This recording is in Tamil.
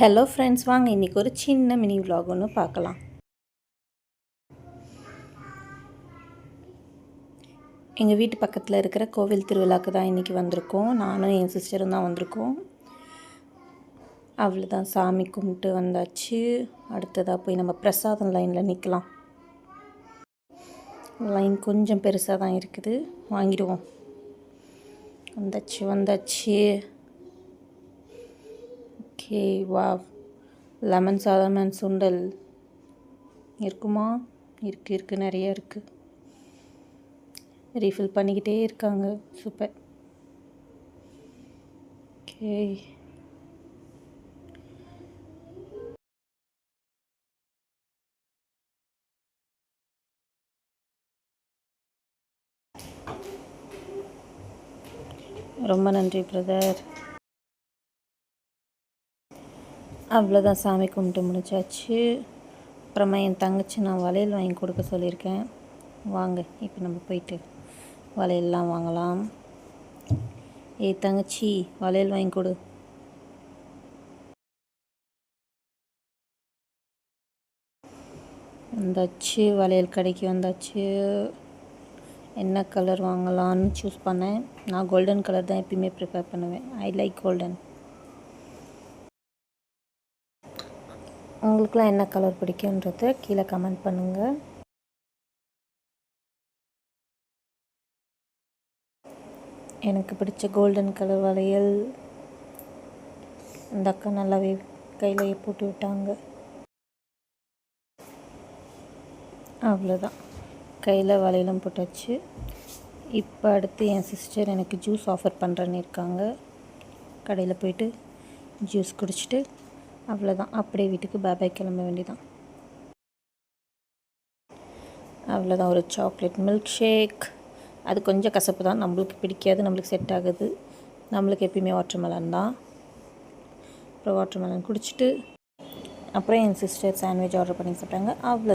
ஹலோ ஃப்ரெண்ட்ஸ், வாங்க இன்றைக்கி ஒரு சின்ன மினி விலாக் ஒன்று பார்க்கலாம். எங்கள் வீட்டு பக்கத்தில் இருக்கிற கோவில் திருவிழாவுக்கு தான் இன்றைக்கி வந்திருக்கோம். நானும் என் சிஸ்டரும் தான் வந்திருக்கோம். அவ்வளோதான், சாமி கும்பிட்டு வந்தாச்சு. அடுத்ததாக போய் நம்ம பிரசாதம் லைனில் நிற்கலாம். லைன் கொஞ்சம் பெருசாக தான் இருக்குது, வாங்கிடுவோம். வந்தாச்சு. ஓகே, வா. லெமன் சாதம் அண்ட் சுண்டல் இருக்குமா? இருக்குது, நிறைய இருக்குது. ரீஃபில் பண்ணிக்கிட்டே இருக்காங்க. சூப்பர். ஓகே, ரொம்ப நன்றி பிரதர். அவ்வளோதான், சாமி கும்பிட்டு முடிச்சாச்சு. அப்புறமா என் தங்கச்சி நான் வளையல் வாங்கி கொடுக்க சொல்லியிருக்கேன். வாங்க இப்போ நம்ம போயிட்டு வளையல்லாம் வாங்கலாம். தங்கச்சி, வளையல் வாங்கி கொடு. வந்தாச்சு, வளையல் கடைக்கு வந்தாச்சு. என்ன கலர் வாங்கலான்னு சூஸ் பண்ணேன். நான் கோல்டன் கலர் தான் எப்பயுமே ப்ரிஃபர் பண்ணுவேன். I like golden. உங்களுக்குலாம் என்ன கலர் பிடிக்குன்றத கீழே கமெண்ட் பண்ணுங்கள். எனக்கு பிடிச்ச கோல்டன் கலர் வளையல் இந்த அக்கா நல்லாவே கையிலேயே போட்டு விட்டாங்க. அவ்வளோதான், கையில் வளையலும் போட்டாச்சு. இப்போ அடுத்து என் சிஸ்டர் எனக்கு ஜூஸ் ஆஃபர் பண்ணுறேன்னு இருக்காங்க. கடையில் போயிட்டு ஜூஸ் குடிச்சிட்டு அவ்வளோதான், அப்படியே வீட்டுக்கு பாபாய் கிளம்ப வேண்டியதான். அவ்வளோதான், ஒரு சாக்லேட் மில்க் ஷேக். அது கொஞ்சம் கசப்பு தான், நம்மளுக்கு பிடிக்காது, நம்மளுக்கு செட் ஆகுது. நம்மளுக்கு எப்பயுமே வாட்டர்மெலன் தான். அப்புறம் வாட்டர்மெலன் குடிச்சிட்டு அப்புறம் என் சிஸ்டர் சாண்ட்விச் ஆர்டர் பண்ணி சாப்பிட்டாங்க. அவ்வளோ